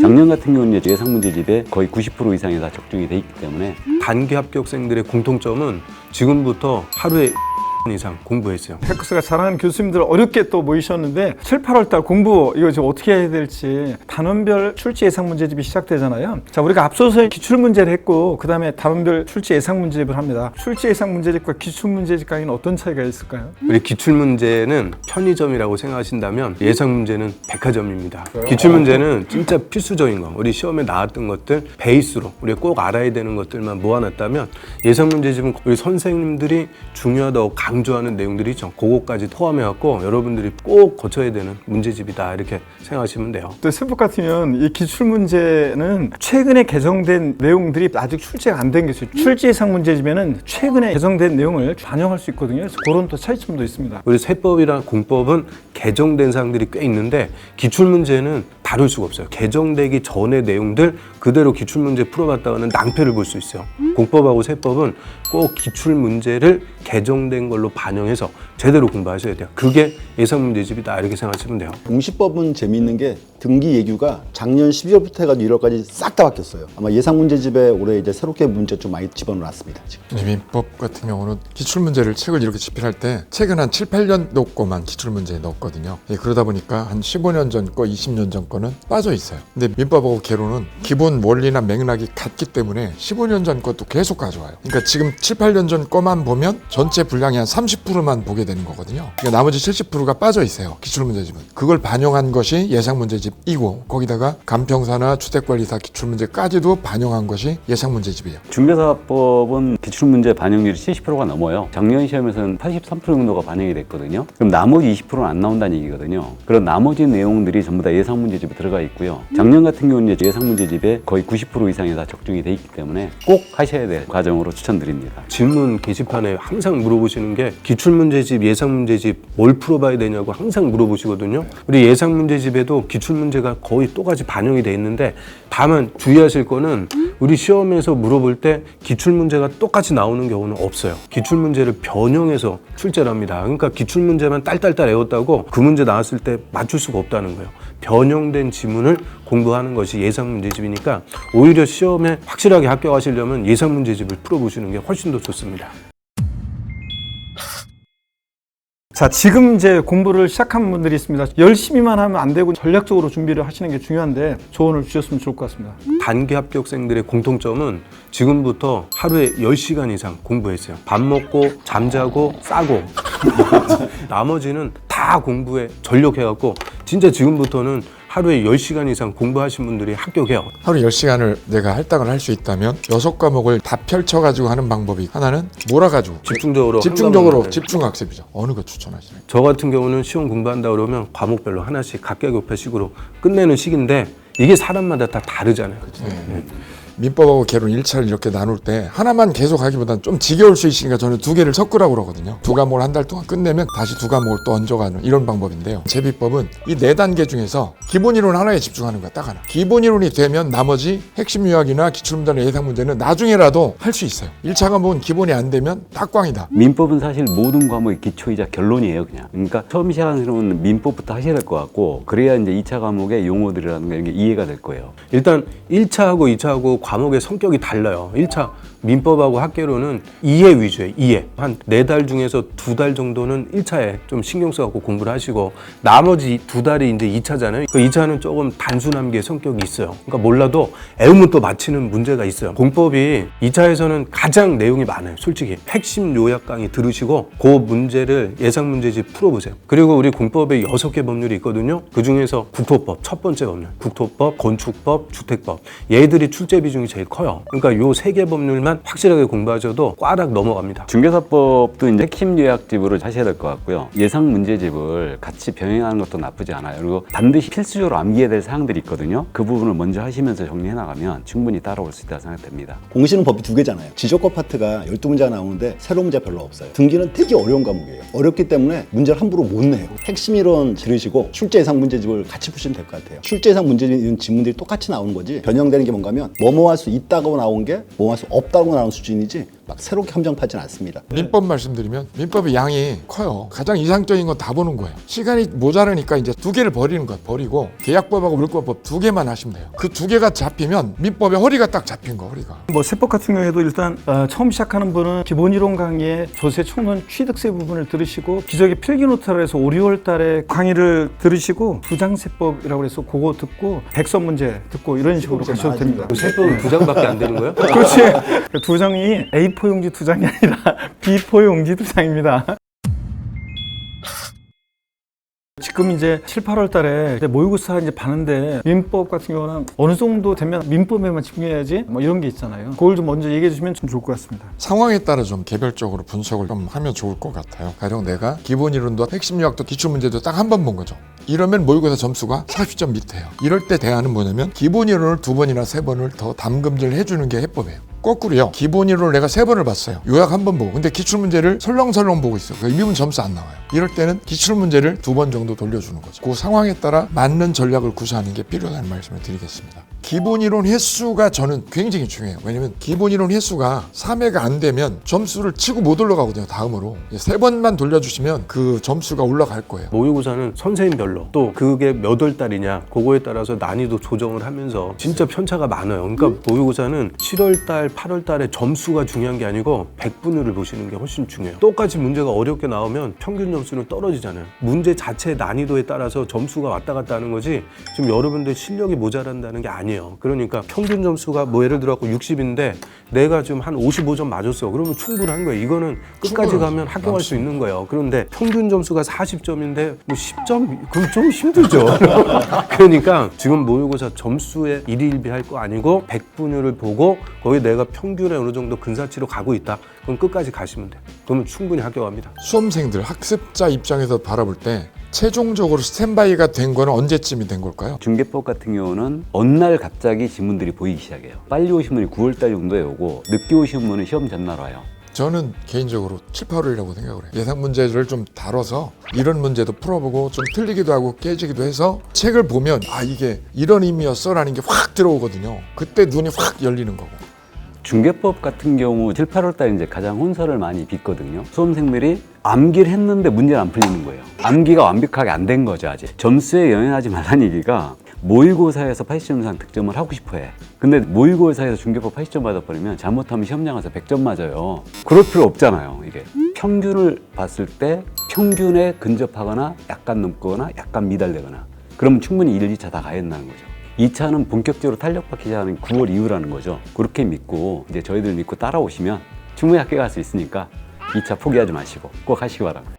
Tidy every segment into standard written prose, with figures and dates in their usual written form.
작년 같은 경우는 이제 예상 문제집에 거의 90% 이상이 다 적중이 돼 있기 때문에 단기 합격생들의 공통점은 지금부터 하루에 이상 공부했어요. 팩스가 잘하는 교수님들 어렵게 또 모이셨는데 7, 8월 달 공부 이거 지금 어떻게 해야 될지 단원별 출제 예상 문제집이 시작되잖아요. 자, 우리가 앞서서 기출 문제를 했고 그다음에 단원별 출제 예상 문제집을 합니다. 출제 예상 문제집과 기출 문제집 간에는 어떤 차이가 있을까요? 우리 기출 문제는 편의점이라고 생각하신다면 예상 문제는 백화점입니다. 기출 문제는 진짜 필수적인 거, 우리 시험에 나왔던 것들 베이스로 우리가 꼭 알아야 되는 것들만 모아놨다면 예상 문제집은 우리 선생님들이 중요하다고 강조하는 내용들이 있죠. 그거까지 포함해갖고 여러분들이 꼭 거쳐야 되는 문제집이다 이렇게 생각하시면 돼요. 또 세법 같으면 이 기출 문제는 최근에 개정된 내용들이 아직 출제가 안 된 게 있어요. 출제 예상 문제집에는 최근에 개정된 내용을 반영할 수 있거든요. 그래서 그런 또 차이점도 있습니다. 우리 세법이나 공법은 개정된 사항들이 꽤 있는데 기출 문제는 다룰 수가 없어요. 개정되기 전의 내용들 그대로 기출 문제 풀어봤다가는 낭패를 볼 수 있어요. 공법하고 세법은 꼭 기출 문제를 개정된 걸로 반영해서 제대로 공부하셔야 돼요. 그게 예상 문제집이다 이렇게 생각하시면 돼요. 공시법은 재미있는 게 등기 예규가 작년 12월부터 해가지고 1월까지 싹 다 바뀌었어요. 아마 예상 문제집에 올해 이제 새롭게 문제 좀 많이 집어넣었습니다. 지금. 민법 같은 경우는 기출 문제를 책을 이렇게 집필할 때 최근 한 7, 8년도 거만 기출 문제에 넣었거든요. 그러다 보니까 한 15년 전 거, 20년 전 거는 빠져 있어요. 근데 민법하고 개론은 기본 원리나 맥락이 같기 때문에 15년 전 것도 계속 가져와요. 그러니까 지금 7, 8년 전 거만 보면 전체 분량이 한 30%만 보게 되는 거거든요. 그러니까 나머지 70%가 빠져 있어요. 기출 문제집은. 그걸 반영한 것이 예상 문제집이고 거기다가 간평사나 주택관리사 기출 문제까지도 반영한 것이 예상 문제집이에요. 중개사법은 기출 문제 반영률이 70%가 넘어요. 작년 시험에서는 83% 정도가 반영이 됐거든요. 그럼 나머지 20%는 안 나온다는 얘기거든요. 그런 나머지 내용들이 전부 다 예상 문제집에 들어가 있고요. 작년 같은 경우는 이제 예상 문제집에 거의 90% 이상이 다 적중이 돼 있기 때문에 꼭 하셔야 될 과정으로 추천드립니다. 질문 게시판에 항상 물어보시는 게 기출문제집, 예상문제집 뭘 풀어봐야 되냐고 항상 물어보시거든요. 우리 예상문제집에도 기출문제가 거의 똑같이 반영이 돼 있는데 다만 주의하실 거는 우리 시험에서 물어볼 때 기출문제가 똑같이 나오는 경우는 없어요. 기출문제를 변형해서 출제를 합니다. 그러니까 기출문제만 딸딸딸 외웠다고 그 문제 나왔을 때 맞출 수가 없다는 거예요. 변형된 지문을 공부하는 것이 예상문제집이니까 오히려 시험에 확실하게 합격하시려면 예상문제집을 풀어보시는 게 훨씬 더 좋습니다. 자, 지금 이제 공부를 시작한 분들이 있습니다. 열심히만 하면 안 되고 전략적으로 준비를 하시는 게 중요한데 조언을 주셨으면 좋을 것 같습니다. 단기 합격생들의 공통점은 지금부터 하루에 10시간 이상 공부했어요. 밥 먹고 잠자고 싸고 나머지는 다 공부에 전력해갖고 진짜 지금부터는 하루에 10시간 이상 공부하신 분들이 합격해요. 하루 10시간을 내가 할당을 할 수 있다면 6과목을 다 펼쳐가지고 하는 방법이 하나는 몰아가지고 집중적으로 집중학습이죠. 어느 거 추천하시나요? 저 같은 경우는 시험 공부한다 그러면 과목별로 하나씩 각계교표식으로 끝내는 식인데 이게 사람마다 다 다르잖아요. 네. 민법하고 개론 1차를 이렇게 나눌 때 하나만 계속 하기보다는 좀 지겨울 수 있으니까 저는 2개를 섞으라고 그러거든요. 2과목을 한 달 동안 끝내면 다시 2과목을 또 얹어가는 이런 방법인데요. 제비법은 이 4단계 중에서 기본 이론 하나에 집중하는 거야, 딱 하나. 기본 이론이 되면 나머지 핵심 요약이나 기출문제나 예상 문제는 나중에라도 할 수 있어요. 1차 과목은 기본이 안 되면 딱 꽝이다. 민법은 사실 모든 과목의 기초이자 결론이에요, 그냥. 그러니까 처음 시작하는 사람은 민법부터 하셔야 될 것 같고 그래야 이제 2차 과목의 용어들이라는 게 이해가 될 거예요. 일단 1차하고 2차하고 과목의 성격이 달라요. 1차 민법하고 학계로는 이해 위주예요. 이해. 한 4달 중에서 2달 정도는 1차에 좀 신경 써갖고 공부를 하시고 나머지 2달이 이제 2차잖아요. 그 2차는 조금 단순한 게 성격이 있어요. 그러니까 몰라도 애우면 또 맞히는 문제가 있어요. 공법이 2차에서는 가장 내용이 많아요. 솔직히 핵심 요약 강의 들으시고 그 문제를 예상 문제집 풀어보세요. 그리고 우리 공법에 6개 법률이 있거든요. 그 중에서 국토법 첫 번째 법률, 국토법, 건축법, 주택법 얘들이 출제 비중이 제일 커요. 그러니까 요 3개 법률만 확실하게 공부하셔도 꽈락 넘어갑니다. 중개사법도 이제 핵심 요약집으로 하셔야 될 것 같고요. 예상 문제집을 같이 병행하는 것도 나쁘지 않아요. 그리고 반드시 필수적으로 암기해야 될 사항들이 있거든요. 그 부분을 먼저 하시면서 정리해 나가면 충분히 따라올 수 있다고 생각됩니다. 공시는 법이 2개잖아요. 지적법 파트가 12문제가 나오는데 새로운 문제 별로 없어요. 등기는 되게 어려운 과목이에요. 어렵기 때문에 문제를 함부로 못 내요. 핵심 이론 들으시고 출제 예상 문제집을 같이 푸시면 될 것 같아요. 출제 예상 문제집 지문들이 똑같이 나오는 거지 변형되는 게 뭔가 하면 뭐뭐 할 수 있다고 나온 게 뭐뭐 할 수 없다고 나오는 수준이지 막 새롭게 함정파진 않습니다. 민법 말씀드리면 민법의 양이 커요. 가장 이상적인 건 다 보는 거예요. 시간이 모자라니까 이제 두 개를 버리는 거예요. 버리고 계약법하고 물권법 두 개만 하시면 돼요. 그 두 개가 잡히면 민법의 허리가 딱 잡힌 거, 허리가. 뭐 세법 같은 경우에도 일단 처음 시작하는 분은 기본 이론 강의에 조세 총론 취득세 부분을 들으시고 기적의 필기노트라 해서 5, 6월 달에 강의를 들으시고 부장세법이라고 해서 그거 듣고 백선 문제 듣고 이런 식으로 가셔도 됩니다. 세법은 두 장밖에 안 되는 거예요? 그렇지. 두 장이 A4 용지 두 장이 아니라 B4 용지 두 장입니다. 지금 이제 7, 8월 달에 모의고사 이제 봤는데 민법 같은 경우는 어느 정도 되면 민법에만 집중해야지 뭐 이런 게 있잖아요. 그걸 좀 먼저 얘기해 주시면 좀 좋을 것 같습니다. 상황에 따라 좀 개별적으로 분석을 좀 하면 좋을 것 같아요. 가령 내가 기본 이론도 핵심 요약도 기출 문제도 딱 한 번 본 거죠. 이러면 모의고사 점수가 40점 밑에요. 이럴 때 대안은 뭐냐면 기본 이론을 2번이나 3번을 더 담금질 해주는 게 해법이에요. 거꾸로요. 기본 이론을 내가 3번을 봤어요. 요약 한 번 보고. 근데 기출 문제를 설렁설렁 보고 있어요. 그러니까 미분 점수 안 나와요. 이럴 때는 기출 문제를 2번 정도 돌려주는 거죠. 그 상황에 따라 맞는 전략을 구사하는 게 필요하다는 말씀을 드리겠습니다. 기본 이론 횟수가 저는 굉장히 중요해요. 왜냐면 기본 이론 횟수가 3회가 안 되면 점수를 치고 못 올라가거든요. 다음으로 3번만 돌려주시면 그 점수가 올라갈 거예요. 모의고사는 선생님별로 또 그게 몇 월 달이냐 그거에 따라서 난이도 조정을 하면서 진짜 편차가 많아요. 그러니까 모의고사는 7월 달, 8월 달에 점수가 중요한 게 아니고 백분율을 보시는 게 훨씬 중요해요. 똑같이 문제가 어렵게 나오면 평균 점수는 떨어지잖아요. 문제 자체 난이도에 따라서 점수가 왔다 갔다 하는 거지 지금 여러분들 실력이 모자란다는 게 아니에요. 그러니까 평균 점수가 뭐 예를 들어 60인데 내가 지금 한 55점 맞았어. 그러면 충분한 거예요. 이거는 끝까지 가면 합격할 수 있는 거예요. 그런데 평균 점수가 40점인데 뭐 10점? 그럼 좀 힘들죠. 그러니까 지금 모의고사 점수에 일희일비할 거 아니고 백분율을 보고 거기 내가 평균에 어느 정도 근사치로 가고 있다. 그럼 끝까지 가시면 돼요. 그러면 충분히 합격합니다. 수험생들, 학습자 입장에서 바라볼 때 최종적으로 스탠바이가 된 거는 언제쯤이 된 걸까요? 중개법 같은 경우는 어느 날 갑자기 지문들이 보이기 시작해요. 빨리 오신 분이 9월 달 정도에 오고 늦게 오신 분은 시험 전날 와요. 저는 개인적으로 7, 8월이라고 생각을 해요. 예상 문제를 좀 다뤄서 이런 문제도 풀어보고 좀 틀리기도 하고 깨지기도 해서 책을 보면 아 이게 이런 의미였어 라는 게 확 들어오거든요. 그때 눈이 확 열리는 거고. 중개법 같은 경우 7, 8월 달 이제 가장 혼선을 많이 빚거든요. 수험생들이 암기를 했는데 문제는 안 풀리는 거예요. 암기가 완벽하게 안 된 거죠, 아직. 점수에 연연하지 말라는 얘기가 모의고사에서 80점 이상 득점을 하고 싶어 해. 근데 모의고사에서 중개법 80점 받아버리면 잘못하면 시험장 가서 100점 맞아요. 그럴 필요 없잖아요, 이게. 평균을 봤을 때 평균에 근접하거나 약간 넘거나 약간 미달되거나 그러면 충분히 1, 2차 다 가야 된다는 거죠. 2차는 본격적으로 탄력받기 시작하는 9월 이후라는 거죠. 그렇게 믿고 이제 저희들 믿고 따라오시면 충분히 합격할 수 있으니까 2차 포기하지 마시고 꼭 하시기 바랍니다.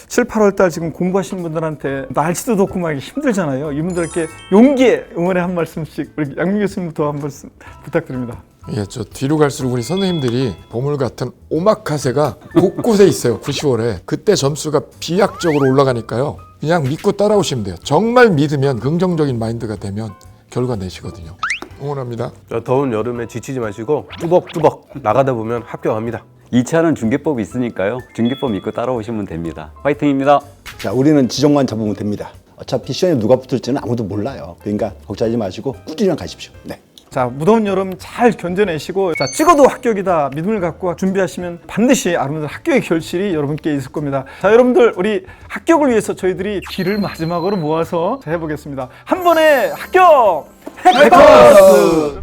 7, 8월 달 지금 공부하시는 분들한테 날씨도 덥고 막 힘들잖아요. 이분들께 용기의 응원의 한 말씀씩 우리 양민 교수님부터 한 말씀 부탁드립니다. 예, 저 뒤로 갈수록 우리 선생님들이 보물 같은 오마카세가 곳곳에 있어요. 9, 10월에. 그때 점수가 비약적으로 올라가니까요. 그냥 믿고 따라오시면 돼요. 정말 믿으면 긍정적인 마인드가 되면 결과 내시거든요. 응원합니다. 더운 여름에 지치지 마시고 뚜벅뚜벅 나가다 보면 합격합니다. 2차는 중개법이 있으니까요. 중개법 믿고 따라오시면 됩니다. 화이팅입니다. 자, 우리는 지정만 잡으면 됩니다. 어차피 시험에 누가 붙을지는 아무도 몰라요. 그러니까 걱정하지 마시고 꾸준히 가십시오. 네. 자, 무더운 여름 잘 견뎌내시고 자, 찍어도 합격이다 믿음을 갖고 준비하시면 반드시 여러분들 합격의 결실이 여러분께 있을 겁니다. 자, 여러분들 우리 합격을 위해서 저희들이 기를 마지막으로 모아서 해보겠습니다. 한 번에 합격! 해커스!